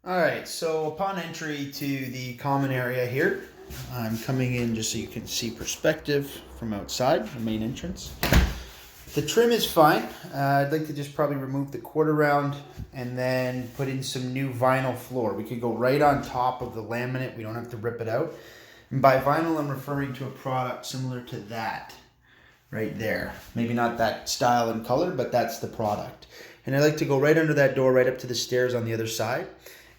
All right, so upon entry to the common area here, I'm coming in just so you can see perspective from outside, the main entrance. The trim is fine. I'd like to just probably remove the quarter round and then put in some new vinyl floor. We could go right on top of the laminate. We don't have to rip it out. And by vinyl, I'm referring to a product similar to that right there. Maybe not that style and color, but that's the product. And I like to go right under that door, right up to the stairs on the other side,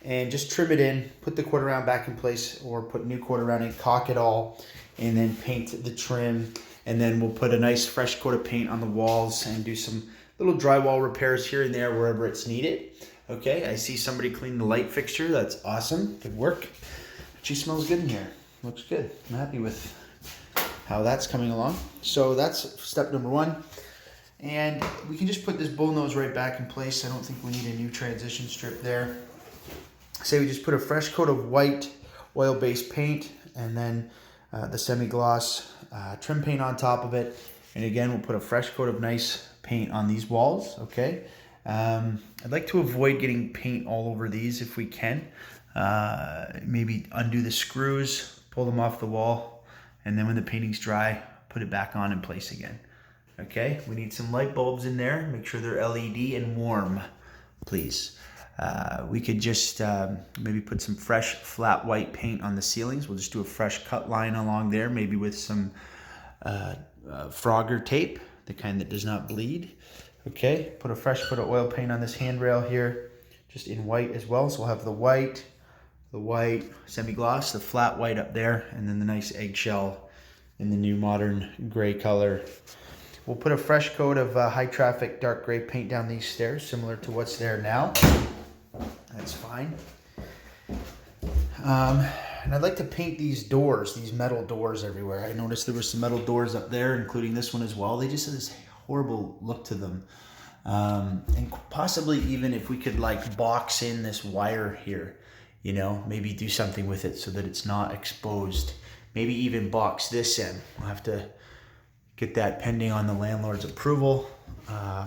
and just trim it in, put the quarter round back in place, or put new quarter round in, caulk it all, and then paint the trim. And then we'll put a nice fresh coat of paint on the walls and do some little drywall repairs here and there wherever it's needed. Okay, I see somebody clean the light fixture. That's awesome. Good work. Actually smells good in here. Looks good. I'm happy with how that's coming along. So that's step number one. And we can just put this bullnose right back in place. I don't think we need a new transition strip there. Say we just put a fresh coat of white oil-based paint and then the semi-gloss trim paint on top of it. And again, we'll put a fresh coat of nice paint on these walls, okay? I'd like to avoid getting paint all over these if we can. Maybe undo the screws, pull them off the wall, and then when the painting's dry, put it back on in place again. Okay, we need some light bulbs in there. Make sure they're LED and warm, please. We could just maybe put some fresh flat white paint on the ceilings. We'll just do a fresh cut line along there, maybe with some Frogger tape, the kind that does not bleed. Okay, put a fresh coat of oil paint on this handrail here, just in white as well. So we'll have the white semi-gloss, the flat white up there, and then the nice eggshell in the new modern gray color. We'll put a fresh coat of high traffic dark gray paint down these stairs, similar to what's there now. That's fine. And I'd like to paint these doors, these metal doors everywhere. I noticed there were some metal doors up there, including this one as well. They just have this horrible look to them. And possibly even if we could like box in this wire here, you know, maybe do something with it so that it's not exposed. Maybe even box this in. We'll have to get that pending on the landlord's approval.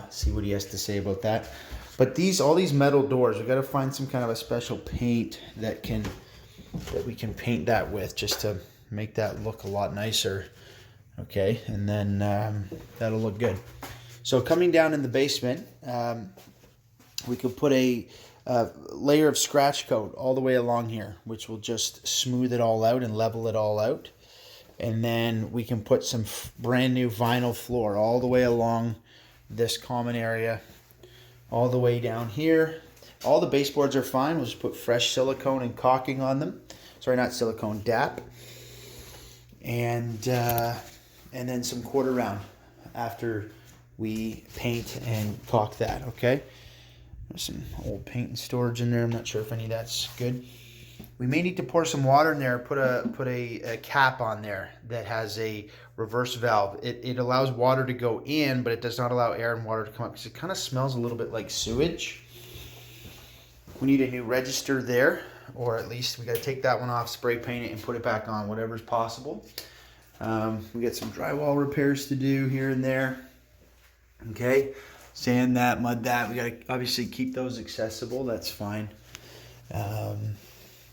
See what he has to say about that. But all these metal doors, we've got to find some kind of a special paint that we can paint that with, just to make that look a lot nicer. Okay, and then that'll look good. So coming down in the basement, we could put a layer of scratch coat all the way along here, which will just smooth it all out and level it all out. And then we can put some brand new vinyl floor all the way along this common area, all the way down here. All the baseboards are fine. We'll just put fresh silicone and caulking on them. Sorry, not silicone, DAP. And then some quarter round after we paint and caulk that, okay? There's some old paint and storage in there. I'm not sure if any of that's good. We may need to pour some water in there, put a cap on there that has a reverse valve. It allows water to go in, but it does not allow air and water to come up because it kind of smells a little bit like sewage. We need a new register there, or at least we got to take that one off, spray paint it, and put it back on, whatever's possible. We got some drywall repairs to do here and there. Okay, sand that, mud that. We got to obviously keep those accessible. That's fine.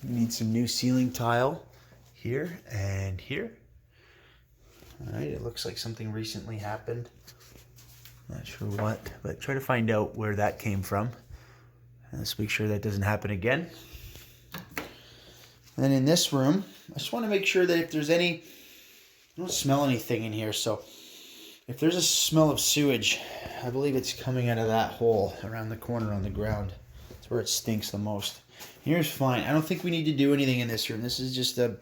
We need some new ceiling tile here and here. All right, it looks like something recently happened. Not sure what, but try to find out where that came from. Let's make sure that doesn't happen again. And then in this room, I just want to make sure that if there's any, I don't smell anything in here, so if there's a smell of sewage, I believe it's coming out of that hole around the corner on the ground. That's where it stinks the most. Here's fine. I don't think we need to do anything in this room. This is just a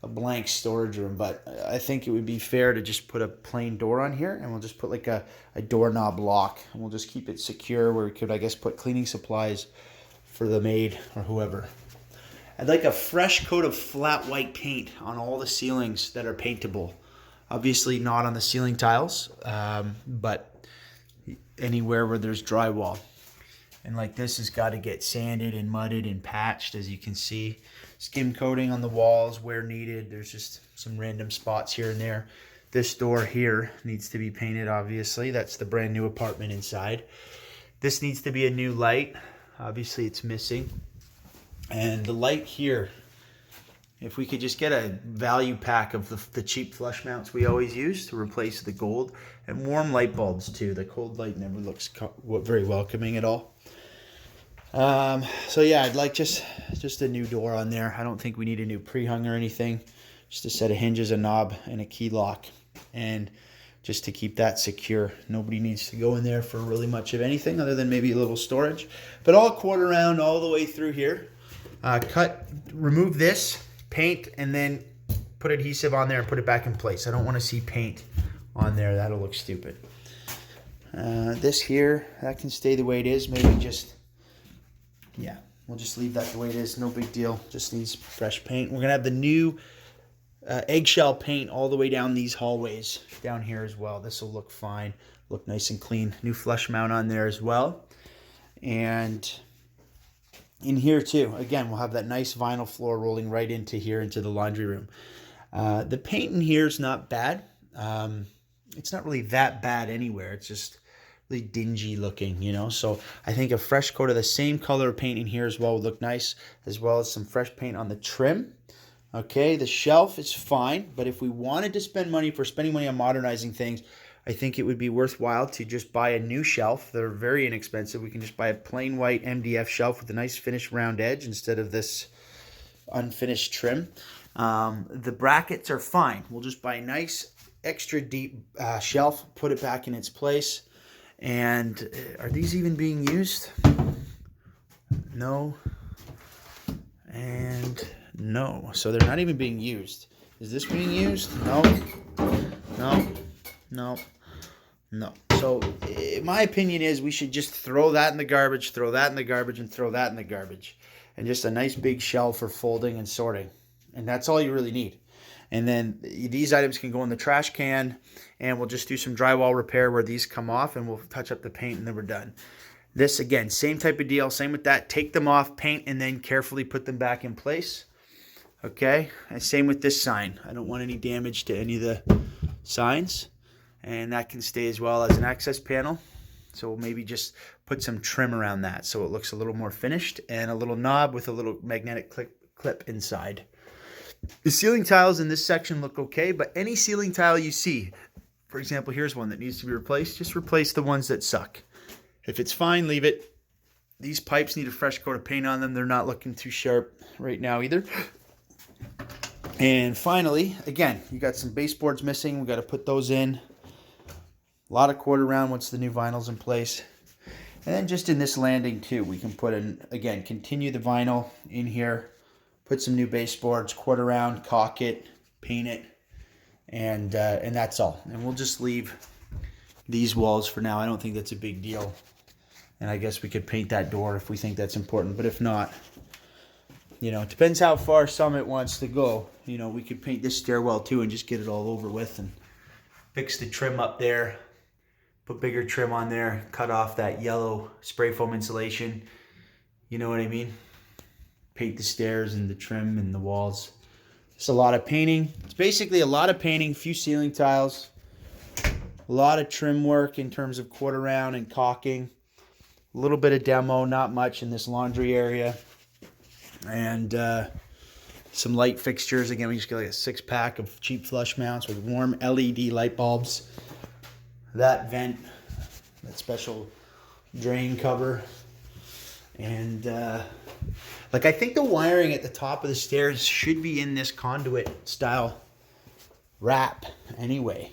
blank storage room, but I think it would be fair to just put a plain door on here, and we'll just put like a doorknob lock, and we'll just keep it secure where we could, I guess, put cleaning supplies for the maid or whoever. I'd like a fresh coat of flat white paint on all the ceilings that are paintable. Obviously not on the ceiling tiles, but anywhere where there's drywall. And like this has got to get sanded and mudded and patched, as you can see. Skim coating on the walls where needed. There's just some random spots here and there. This door here needs to be painted, obviously. That's the brand new apartment inside. This needs to be a new light. Obviously it's missing. And the light here, if we could just get a value pack of the cheap flush mounts we always use to replace the gold, and warm light bulbs too. The cold light never looks very welcoming at all. So yeah, I'd like just a new door on there. I don't think we need a new pre-hung or anything. Just a set of hinges, a knob, and a key lock. And just to keep that secure. Nobody needs to go in there for really much of anything other than maybe a little storage. But all quarter round all the way through here. Remove this, paint, and then put adhesive on there and put it back in place. I don't want to see paint on there. That'll look stupid. This here, that can stay the way it is. Maybe just, yeah, we'll just leave that the way it is. No big deal. Just needs fresh paint. We're going to have the new eggshell paint all the way down these hallways down here as well. This will look fine, look nice and clean. New flush mount on there as well. And in here too, again, we'll have that nice vinyl floor rolling right into here, into the laundry room. The paint in here is not bad. It's not really that bad anywhere. It's just really dingy looking, you know. So I think a fresh coat of the same color of paint in here as well would look nice, as well as some fresh paint on the trim. Okay, the shelf is fine, but if we wanted to spend money for spending money on modernizing things, I think it would be worthwhile to just buy a new shelf. They're very inexpensive. We can just buy a plain white MDF shelf with a nice finished round edge instead of this unfinished trim. The brackets are fine. We'll just buy a nice extra deep shelf, put it back in its place. And are these even being used? No. And no. So they're not even being used. Is this being used? No. No. No. No. So my opinion is we should just throw that in the garbage, throw that in the garbage, and throw that in the garbage. And just a nice big shelf for folding and sorting. And that's all you really need. And then these items can go in the trash can, and we'll just do some drywall repair where these come off, and we'll touch up the paint, and then we're done. This, again, same type of deal. Same with that. Take them off, paint, and then carefully put them back in place. Okay? And same with this sign. I don't want any damage to any of the signs. And that can stay as well as an access panel. So we'll maybe just put some trim around that so it looks a little more finished, and a little knob with a little magnetic clip inside. The ceiling tiles in this section look okay, but any ceiling tile you see, for example, here's one that needs to be replaced, just replace the ones that suck. If it's fine, leave it. These pipes need a fresh coat of paint on them. They're not looking too sharp right now either. And finally, again, you got some baseboards missing. We got to put those in. A lot of quarter round once the new vinyl's in place. And then just in this landing too, we can put in, again, continue the vinyl in here, put some new baseboards, quarter round, caulk it, paint it, and that's all. And we'll just leave these walls for now. I don't think that's a big deal. And I guess we could paint that door if we think that's important. But if not, you know, it depends how far Summit wants to go. You know, we could paint this stairwell too and just get it all over with and fix the trim up there. Put bigger trim on there. Cut off that yellow spray foam insulation. You know what I mean? Paint the stairs and the trim and the walls. Just a lot of painting. It's basically a lot of painting, few ceiling tiles. A lot of trim work in terms of quarter round and caulking. A little bit of demo, not much in this laundry area. And some light fixtures. Again, we just get like a 6-pack of cheap flush mounts with warm LED light bulbs. That vent, that special drain cover. And like I think the wiring at the top of the stairs should be in this conduit style wrap anyway.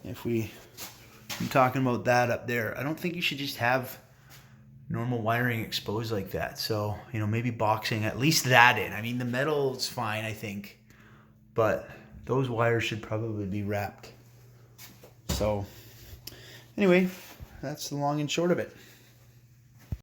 If I'm talking about that up there, I don't think you should just have normal wiring exposed like that. So, you know, maybe boxing at least that in. I mean, the metal is fine, I think, but those wires should probably be wrapped. So anyway, that's the long and short of it.